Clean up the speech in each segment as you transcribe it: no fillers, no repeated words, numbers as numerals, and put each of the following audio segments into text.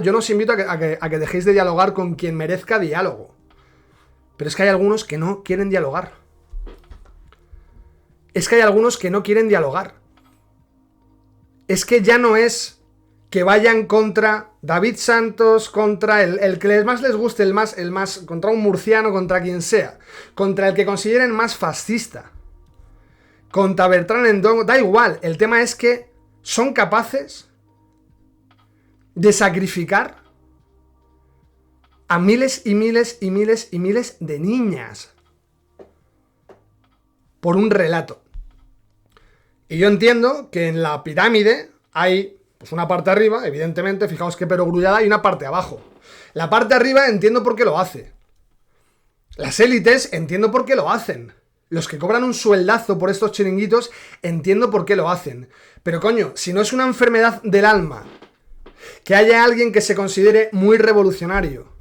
Yo no os invito a que dejéis de dialogar con quien merezca diálogo. Pero es que hay algunos que no quieren dialogar. Es que hay algunos que no quieren dialogar. Es que ya no es que vayan contra David Santos, contra el que más les guste, el más, contra un murciano, contra quien sea, contra el que consideren más fascista, contra Bertrand Endongo, da igual. El tema es que son capaces de sacrificar a miles y miles y miles y miles de niñas por un relato. Y yo entiendo que en la pirámide hay pues una parte arriba, evidentemente, fijaos qué perogrullada, y una parte abajo. La parte arriba entiendo por qué lo hace. Las élites entiendo por qué lo hacen. Los que cobran un sueldazo por estos chiringuitos entiendo por qué lo hacen. Pero coño, si no es una enfermedad del alma, que haya alguien que se considere muy revolucionario,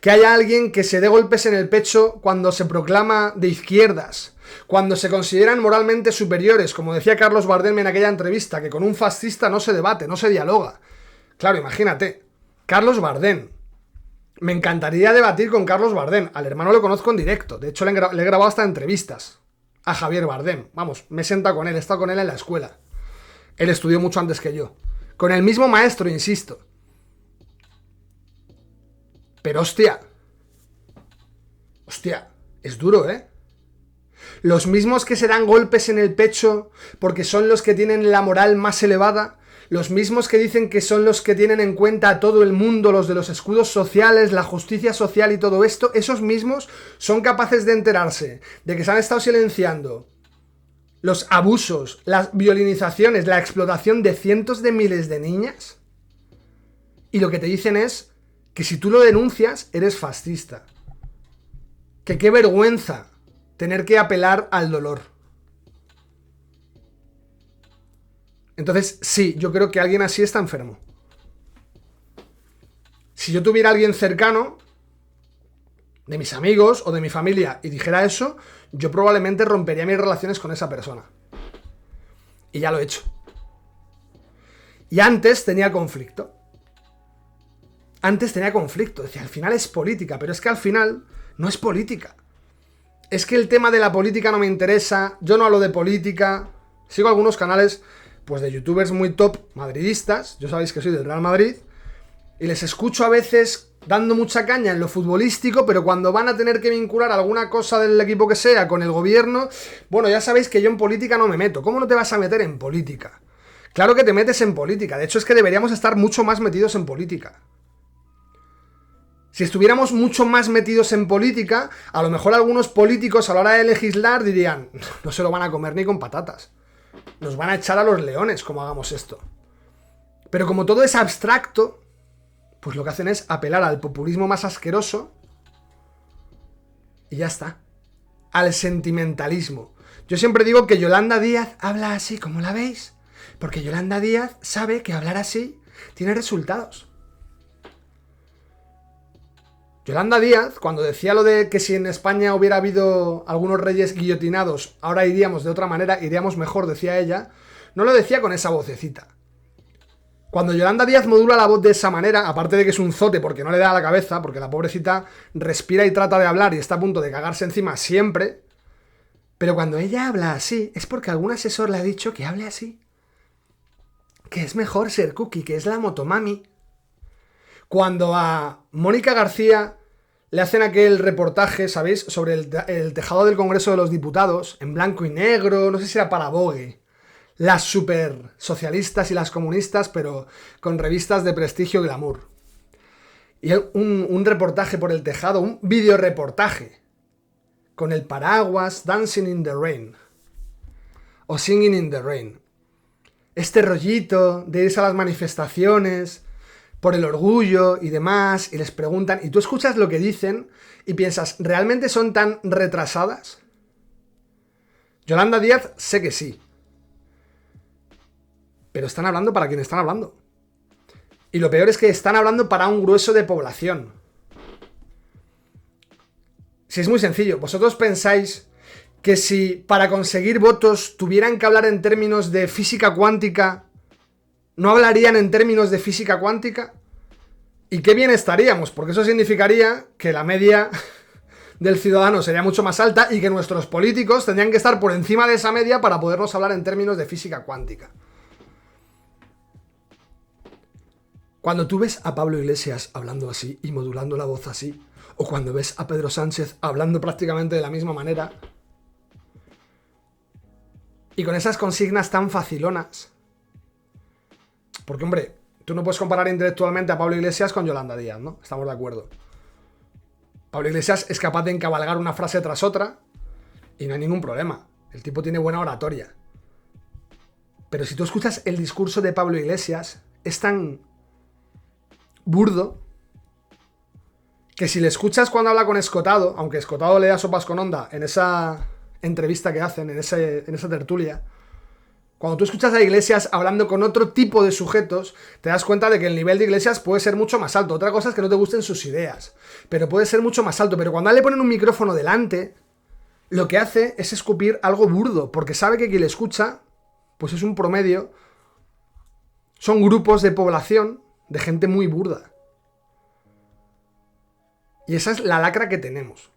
que haya alguien que se dé golpes en el pecho cuando se proclama de izquierdas, cuando se consideran moralmente superiores, como decía Carlos Bardem en aquella entrevista, que con un fascista no se debate, no se dialoga. Claro, imagínate, Carlos Bardem. Me encantaría debatir con Carlos Bardem. Al hermano lo conozco en directo. De hecho, le he grabado hasta entrevistas a Javier Bardem. Vamos, me he sentado con él, he estado con él en la escuela. Él estudió mucho antes que yo. Con el mismo maestro, insisto. Pero hostia, es duro, ¿eh? Los mismos que se dan golpes en el pecho porque son los que tienen la moral más elevada, los mismos que dicen que son los que tienen en cuenta a todo el mundo, los de los escudos sociales, la justicia social y todo esto, esos mismos son capaces de enterarse de que se han estado silenciando los abusos, las violinizaciones, la explotación de cientos de miles de niñas, y lo que te dicen es que si tú lo denuncias, eres fascista. Que qué vergüenza tener que apelar al dolor. Entonces, sí, yo creo que alguien así está enfermo. Si yo tuviera a alguien cercano, de mis amigos o de mi familia, y dijera eso, yo probablemente rompería mis relaciones con esa persona. Y ya lo he hecho. Y antes tenía conflicto. Decía, al final es política, pero es que al final no es política. Es que el tema de la política no me interesa, yo no hablo de política. Sigo algunos canales pues de youtubers muy top madridistas, yo sabéis que soy del Real Madrid, y les escucho a veces dando mucha caña en lo futbolístico, pero cuando van a tener que vincular alguna cosa del equipo que sea con el gobierno, bueno, ya sabéis que yo en política no me meto. ¿Cómo no te vas a meter en política? Claro que te metes en política, de hecho es que deberíamos estar mucho más metidos en política. Si estuviéramos mucho más metidos en política, a lo mejor algunos políticos a la hora de legislar dirían, no se lo van a comer ni con patatas. Nos van a echar a los leones como hagamos esto. Pero como todo es abstracto, pues lo que hacen es apelar al populismo más asqueroso y ya está. Al sentimentalismo. Yo siempre digo que Yolanda Díaz habla así, como la veis, porque Yolanda Díaz sabe que hablar así tiene resultados. Yolanda Díaz, cuando decía lo de que si en España hubiera habido algunos reyes guillotinados, ahora iríamos de otra manera, iríamos mejor, decía ella, no lo decía con esa vocecita. Cuando Yolanda Díaz modula la voz de esa manera, aparte de que es un zote porque no le da la cabeza, porque la pobrecita respira y trata de hablar y está a punto de cagarse encima siempre, pero cuando ella habla así, es porque algún asesor le ha dicho que hable así. Que es mejor ser cookie, que es la motomami. Cuando a Mónica García le hacen aquel reportaje, ¿sabéis?, sobre el tejado del Congreso de los Diputados, en blanco y negro, no sé si era para Vogue, las super socialistas y las comunistas, pero con revistas de prestigio y glamour. Y un reportaje por el tejado, un videoreportaje, con el paraguas, Dancing in the Rain, o Singing in the Rain. Este rollito de irse a las manifestaciones por el orgullo y demás, y les preguntan, y tú escuchas lo que dicen y piensas, ¿realmente son tan retrasadas? Yolanda Díaz sé que sí, pero están hablando para quien están hablando. Y lo peor es que están hablando para un grueso de población. Si es muy sencillo, vosotros pensáis que si para conseguir votos tuvieran que hablar en términos de física cuántica, ¿no hablarían en términos de física cuántica? Y qué bien estaríamos, porque eso significaría que la media del ciudadano sería mucho más alta y que nuestros políticos tendrían que estar por encima de esa media para podernos hablar en términos de física cuántica. Cuando tú ves a Pablo Iglesias hablando así y modulando la voz así, o cuando ves a Pedro Sánchez hablando prácticamente de la misma manera, y con esas consignas tan facilonas, porque hombre, tú no puedes comparar intelectualmente a Pablo Iglesias con Yolanda Díaz, ¿no? Estamos de acuerdo. Pablo Iglesias es capaz de encabalgar una frase tras otra y no hay ningún problema. El tipo tiene buena oratoria. Pero si tú escuchas el discurso de Pablo Iglesias, es tan burdo que si le escuchas cuando habla con Escotado, aunque Escotado le da sopas con onda en esa entrevista que hacen, en esa tertulia, cuando tú escuchas a Iglesias hablando con otro tipo de sujetos, te das cuenta de que el nivel de Iglesias puede ser mucho más alto. Otra cosa es que no te gusten sus ideas, pero puede ser mucho más alto. Pero cuando a él le ponen un micrófono delante, lo que hace es escupir algo burdo, porque sabe que quien le escucha, pues es un promedio, son grupos de población de gente muy burda. Y esa es la lacra que tenemos.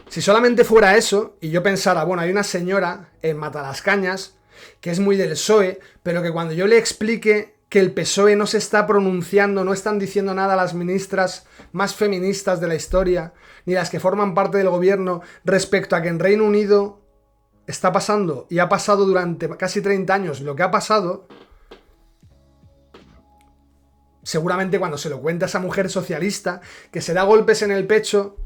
Si solamente fuera eso, y yo pensara, bueno, hay una señora en Matalascañas que es muy del PSOE, pero que cuando yo le explique que el PSOE no se está pronunciando, no están diciendo nada a las ministras más feministas de la historia, ni las que forman parte del gobierno, respecto a que en Reino Unido está pasando, y ha pasado durante casi 30 años lo que ha pasado, seguramente cuando se lo cuenta a esa mujer socialista, que se da golpes en el pecho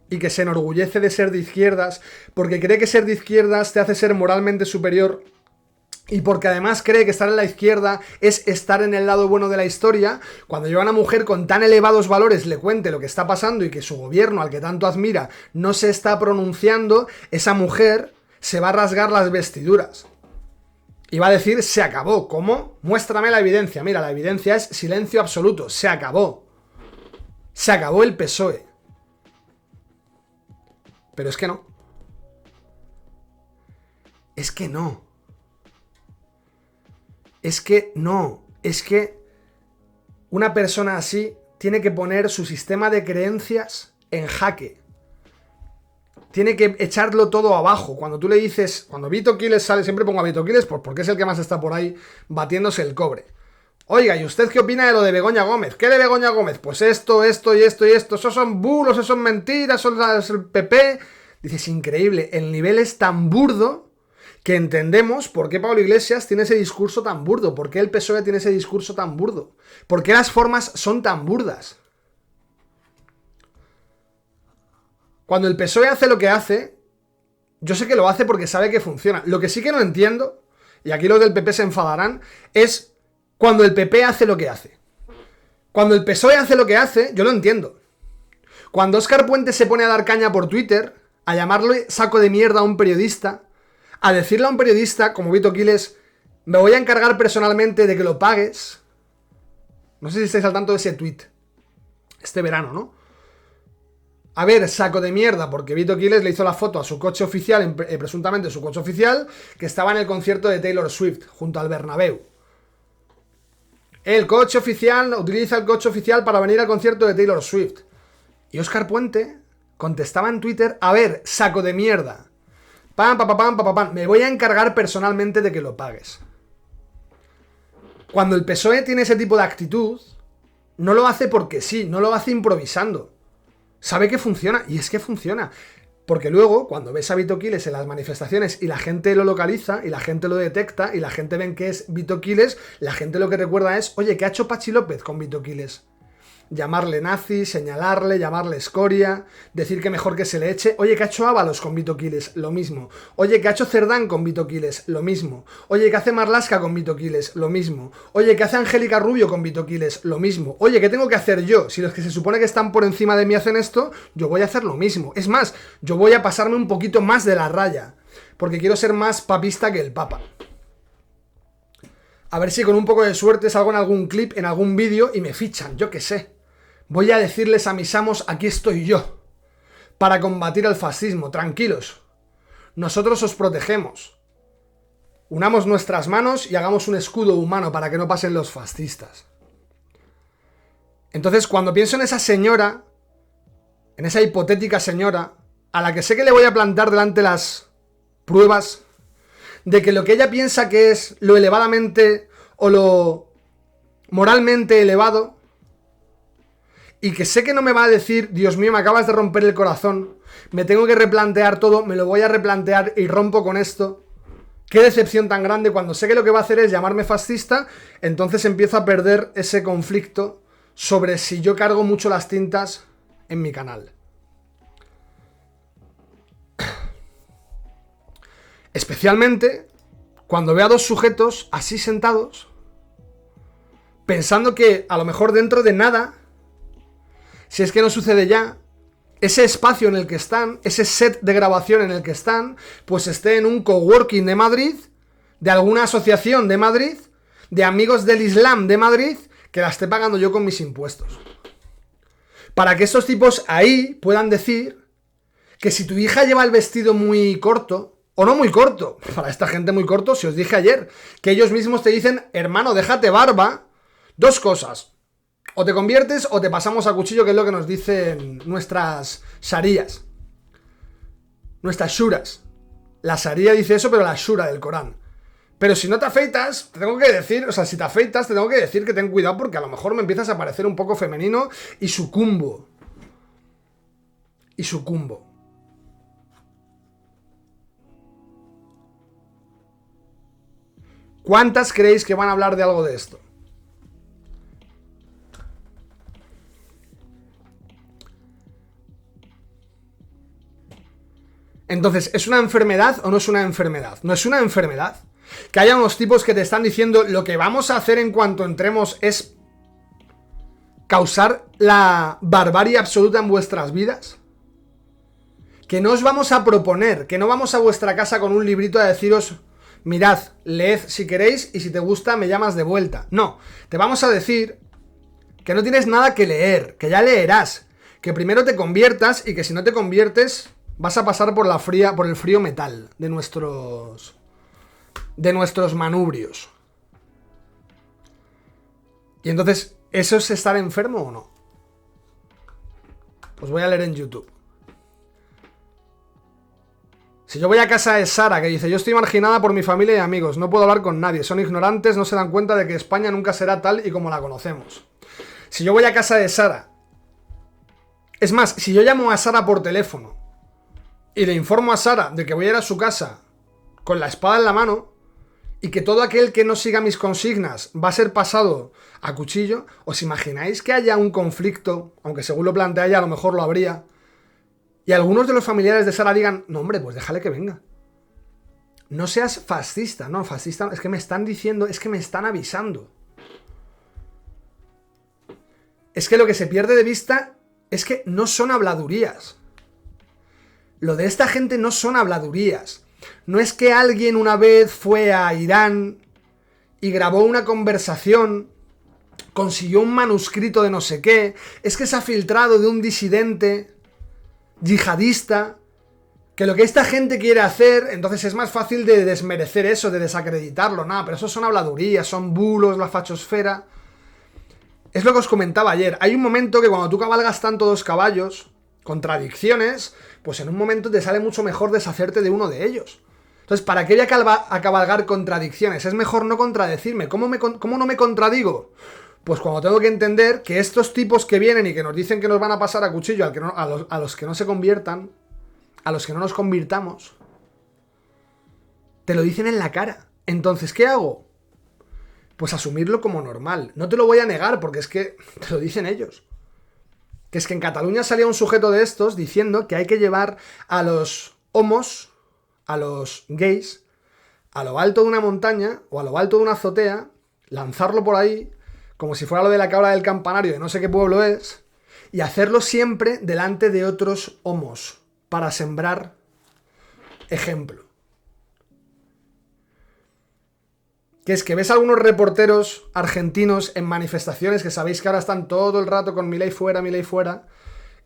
y que se enorgullece de ser de izquierdas, porque cree que ser de izquierdas te hace ser moralmente superior, y porque además cree que estar en la izquierda es estar en el lado bueno de la historia, cuando yo a una mujer con tan elevados valores le cuente lo que está pasando y que su gobierno, al que tanto admira, no se está pronunciando, esa mujer se va a rasgar las vestiduras. Y va a decir, se acabó. ¿Cómo? Muéstrame la evidencia. Mira, la evidencia es silencio absoluto. Se acabó. Se acabó el PSOE. Pero es que no. Es que no. Es que no. Es que una persona así tiene que poner su sistema de creencias en jaque. Tiene que echarlo todo abajo. Cuando tú le dices, cuando Vito Quiles sale, siempre pongo a Vito Quiles porque es el que más está por ahí batiéndose el cobre. Oiga, ¿y usted qué opina de lo de Begoña Gómez? ¿Qué de Begoña Gómez? Pues esto y esto y esto. Esos son bulos, esos son mentiras, son el PP. Dices, increíble. El nivel es tan burdo que entendemos por qué Pablo Iglesias tiene ese discurso tan burdo. Por qué el PSOE tiene ese discurso tan burdo. Por qué las formas son tan burdas. Cuando el PSOE hace lo que hace, yo sé que lo hace porque sabe que funciona. Lo que sí que no entiendo, y aquí los del PP se enfadarán, es cuando el PP hace lo que hace. Cuando el PSOE hace lo que hace, yo lo entiendo. Cuando Óscar Puente se pone a dar caña por Twitter, a llamarle saco de mierda a un periodista, a decirle a un periodista, como Vito Quiles, me voy a encargar personalmente de que lo pagues. No sé si estáis al tanto de ese tweet. Este verano, ¿no? A ver, saco de mierda, porque Vito Quiles le hizo la foto a su coche oficial, presuntamente su coche oficial, que estaba en el concierto de Taylor Swift, junto al Bernabéu. El coche oficial, utiliza el coche oficial para venir al concierto de Taylor Swift. Y Óscar Puente contestaba en Twitter, a ver, saco de mierda. Pam, pam, pam, pam, pam, me voy a encargar personalmente de que lo pagues. Cuando el PSOE tiene ese tipo de actitud, no lo hace porque sí, no lo hace improvisando. Sabe que funciona, y es que funciona. Porque luego, cuando ves a Vito Quiles en las manifestaciones y la gente lo localiza, y la gente lo detecta, y la gente ven que es Vito Quiles, la gente lo que recuerda es, oye, ¿qué ha hecho Pachi López con Vito Quiles? Llamarle nazi, señalarle, llamarle escoria, decir que mejor que se le eche. Oye, ¿qué ha hecho Ábalos con Vito Quiles? Lo mismo. Oye, ¿qué ha hecho Cerdán con Vito Quiles? Lo mismo. Oye, ¿qué hace Marlaska con Vito Quiles? Lo mismo. Oye, ¿qué hace Angélica Rubio con Vito Quiles? Lo mismo. Oye, ¿qué tengo que hacer yo? Si los que se supone que están por encima de mí hacen esto, yo voy a hacer lo mismo. Es más, yo voy a pasarme un poquito más de la raya, porque quiero ser más papista que el Papa. A ver si con un poco de suerte salgo en algún clip, en algún vídeo y me fichan, yo qué sé. Voy a decirles a mis amos, aquí estoy yo, para combatir el fascismo, tranquilos. Nosotros os protegemos. Unamos nuestras manos y hagamos un escudo humano para que no pasen los fascistas. Entonces, cuando pienso en esa señora, en esa hipotética señora, a la que sé que le voy a plantar delante las pruebas de que lo que ella piensa que es lo elevadamente o lo moralmente elevado, y que sé que no me va a decir, Dios mío, me acabas de romper el corazón, me tengo que replantear todo, me lo voy a replantear y rompo con esto. Qué decepción tan grande, cuando sé que lo que va a hacer es llamarme fascista, entonces empiezo a perder ese conflicto sobre si yo cargo mucho las tintas en mi canal. Especialmente cuando veo a dos sujetos así sentados, pensando que a lo mejor dentro de nada, si es que no sucede ya, ese espacio en el que están, ese set de grabación en el que están, pues esté en un coworking de Madrid, de alguna asociación de Madrid, de amigos del Islam de Madrid, que la esté pagando yo con mis impuestos. Para que estos tipos ahí puedan decir que si tu hija lleva el vestido muy corto, o no muy corto, para esta gente muy corto, si os dije ayer, que ellos mismos te dicen, hermano, déjate barba, dos cosas, o te conviertes o te pasamos a cuchillo, que es lo que nos dicen nuestras sharías, nuestras shuras. La sharía dice eso, pero la shura del Corán. Pero si no te afeitas, te tengo que decir, o sea, si te afeitas, te tengo que decir que ten cuidado porque a lo mejor me empiezas a parecer un poco femenino y sucumbo. Y sucumbo. ¿Cuántas creéis que van a hablar de algo de esto? Entonces, ¿es una enfermedad o no es una enfermedad? No es una enfermedad. Que haya unos tipos que te están diciendo lo que vamos a hacer en cuanto entremos es causar la barbarie absoluta en vuestras vidas. Que no os vamos a proponer, que no vamos a vuestra casa con un librito a deciros, mirad, leed si queréis y si te gusta me llamas de vuelta. No, te vamos a decir que no tienes nada que leer, que ya leerás, que primero te conviertas y que si no te conviertes vas a pasar por el frío metal de nuestros manubrios. Y entonces, ¿eso es estar enfermo o no? Pues voy a leer en YouTube. Si yo voy a casa de Sara, que dice, yo estoy marginada por mi familia y amigos, no puedo hablar con nadie, son ignorantes, no se dan cuenta de que España nunca será tal y como la conocemos. Si yo voy a casa de Sara, es más, si yo llamo a Sara por teléfono y le informo a Sara de que voy a ir a su casa con la espada en la mano y que todo aquel que no siga mis consignas va a ser pasado a cuchillo, ¿os imagináis que haya un conflicto? Aunque según lo plantea ella, a lo mejor lo habría. Y algunos de los familiares de Sara digan, no hombre, pues déjale que venga. No seas fascista, no, fascista, es que me están diciendo, es que me están avisando. Es que lo que se pierde de vista es que no son habladurías. Lo de esta gente no son habladurías. No es que alguien una vez fue a Irán y grabó una conversación, consiguió un manuscrito de no sé qué, es que se ha filtrado de un disidente yihadista, que lo que esta gente quiere hacer, entonces es más fácil de desmerecer eso, de desacreditarlo, nada, pero eso son habladurías, son bulos, la fachosfera. Es lo que os comentaba ayer, hay un momento que cuando tú cabalgas tanto dos caballos, contradicciones, pues en un momento te sale mucho mejor deshacerte de uno de ellos. Entonces, ¿para qué voy a cabalgar contradicciones? Es mejor no contradecirme. ¿Cómo no me contradigo? Pues cuando tengo que entender que estos tipos que vienen y que nos dicen que nos van a pasar a cuchillo a los que no se conviertan, a los que no nos convirtamos, te lo dicen en la cara. Entonces, ¿qué hago? Pues asumirlo como normal. No te lo voy a negar porque es que te lo dicen ellos. Que es que en Cataluña salía un sujeto de estos diciendo que hay que llevar a los homos, a los gays, a lo alto de una montaña o a lo alto de una azotea, lanzarlo por ahí, como si fuera lo de la cabra del campanario de no sé qué pueblo es, y hacerlo siempre delante de otros homos, para sembrar ejemplo. Que es que ves a algunos reporteros argentinos en manifestaciones, que sabéis que ahora están todo el rato con Milei fuera,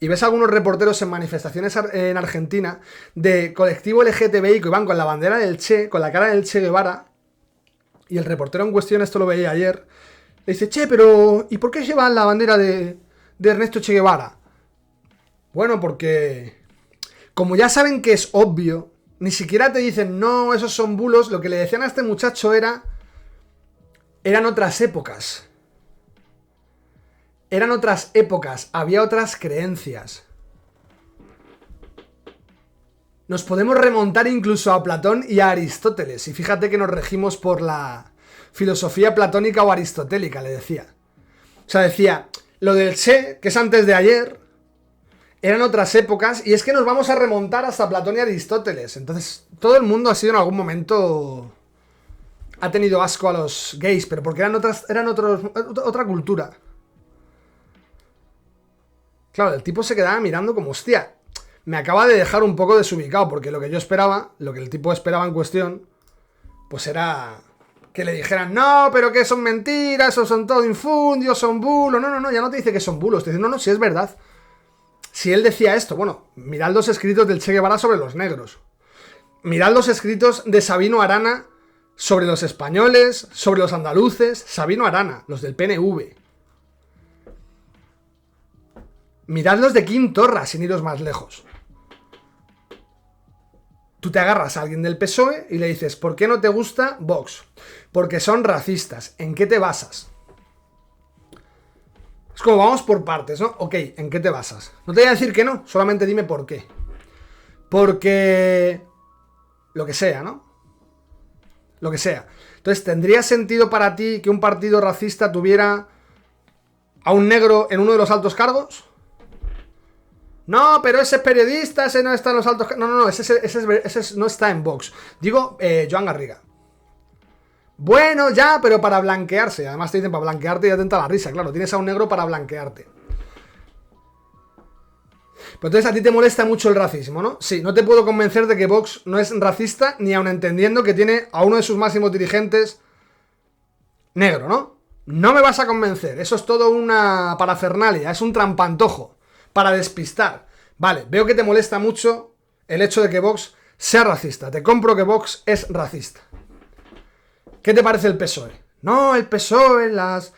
y ves a algunos reporteros en manifestaciones en Argentina de colectivo LGTBI que van con la bandera del Che, con la cara del Che Guevara, Y el reportero en cuestión, esto lo veía ayer, le dice, che, pero ¿y por qué llevan la bandera de Ernesto Che Guevara? Bueno, porque como ya saben que es obvio, ni siquiera te dicen, no, esos son bulos. Lo que le decían a este muchacho eran otras épocas. Eran otras épocas, había otras creencias. Nos podemos remontar incluso a Platón y a Aristóteles. Y fíjate que nos regimos por la filosofía platónica o aristotélica, le decía. O sea, decía, lo del Che, que es antes de ayer, eran otras épocas, y es que nos vamos a remontar hasta Platón y Aristóteles. Entonces, todo el mundo ha sido en algún momento... ha tenido asco a los gays, pero porque eran otra cultura. Claro, el tipo se quedaba mirando como, hostia, me acaba de dejar un poco desubicado, porque lo que yo esperaba, lo que el tipo esperaba en cuestión, pues era que le dijeran, no, pero que son mentiras, esos son todo infundios, son bulos. No, ya no te dice que son bulos, te dice, no, si es verdad. Si él decía esto, bueno, mirad los escritos del Che Guevara sobre los negros. Mirad los escritos de Sabino Arana sobre los españoles, sobre los andaluces. Sabino Arana, los del PNV. Mirad los de Quim Torra, sin iros más lejos. Tú te agarras a alguien del PSOE y le dices, ¿por qué no te gusta Vox? Porque son racistas. ¿En qué te basas? Es como vamos por partes, ¿no? Ok, ¿en qué te basas? No te voy a decir que no, solamente dime por qué. Porque... lo que sea, ¿no? Lo que sea. Entonces, ¿tendría sentido para ti que un partido racista tuviera a un negro en uno de los altos cargos? No, pero ese es periodista, ese no está en los altos cargos. No, ese no está en Vox. Digo, Joan Garriga. Bueno, ya, pero para blanquearse. Además te dicen, para blanquearte ya te entra la risa. Claro, tienes a un negro para blanquearte. Pero entonces a ti te molesta mucho el racismo, ¿no? Sí, no te puedo convencer de que Vox no es racista, ni aun entendiendo que tiene a uno de sus máximos dirigentes negro, ¿no? No me vas a convencer. Eso es todo una parafernalia, es un trampantojo para despistar. Vale, veo que te molesta mucho el hecho de que Vox sea racista. Te compro que Vox es racista. ¿Qué te parece el PSOE? No, el PSOE, las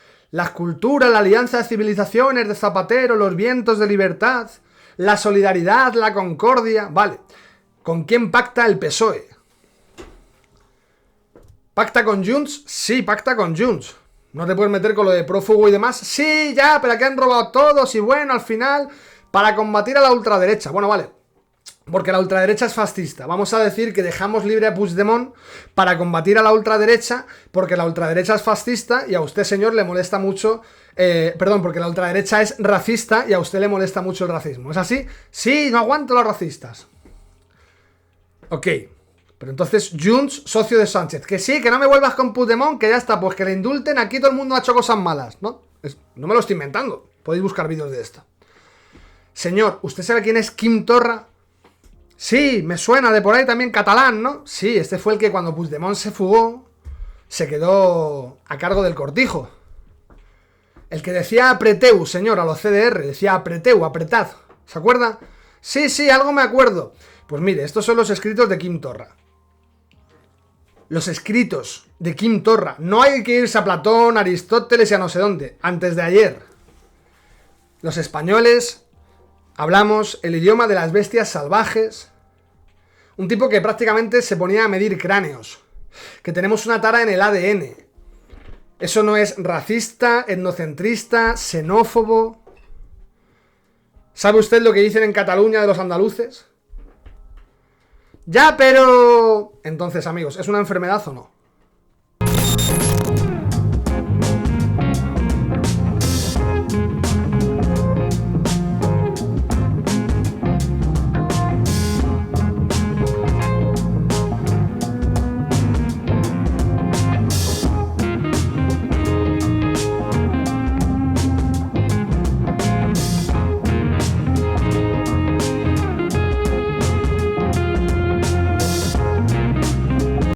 culturas, la alianza de civilizaciones de Zapatero, los vientos de libertad, la solidaridad, la concordia. Vale, ¿con quién pacta el PSOE? ¿Pacta con Junts? Sí, pacta con Junts. No te puedes meter con lo de prófugo y demás. Sí, ya, pero aquí han robado todos y bueno, al final, para combatir a la ultraderecha. Bueno, vale. Porque la ultraderecha es fascista. Vamos a decir que dejamos libre a Puigdemont para combatir a la ultraderecha, porque la ultraderecha es fascista y a usted, señor, le molesta mucho... porque la ultraderecha es racista y a usted le molesta mucho el racismo. ¿Es así? Sí, no aguanto los racistas. Ok. Pero entonces, Junts, socio de Sánchez. Que sí, que no me vuelvas con Puigdemont, que ya está, pues que le indulten. Aquí todo el mundo ha hecho cosas malas, ¿no? No me lo estoy inventando. Podéis buscar vídeos de esto. Señor, ¿usted sabe quién es Quim Torra? Sí, me suena de por ahí también catalán, ¿no? Sí, este fue el que cuando Puigdemont se fugó, se quedó a cargo del cortijo. El que decía apreteu, señor, a los CDR, decía apreteu, apretad. ¿Se acuerda? Sí, algo me acuerdo. Pues mire, estos son los escritos de Quim Torra. Los escritos de Quim Torra. No hay que irse a Platón, Aristóteles y a no sé dónde. Antes de ayer. Los españoles hablamos el idioma de las bestias salvajes. Un tipo que prácticamente se ponía a medir cráneos. Que tenemos una tara en el ADN. Eso no es racista, etnocentrista, xenófobo. ¿Sabe usted lo que dicen en Cataluña de los andaluces? Ya, pero... Entonces, amigos, ¿es una enfermedad o no?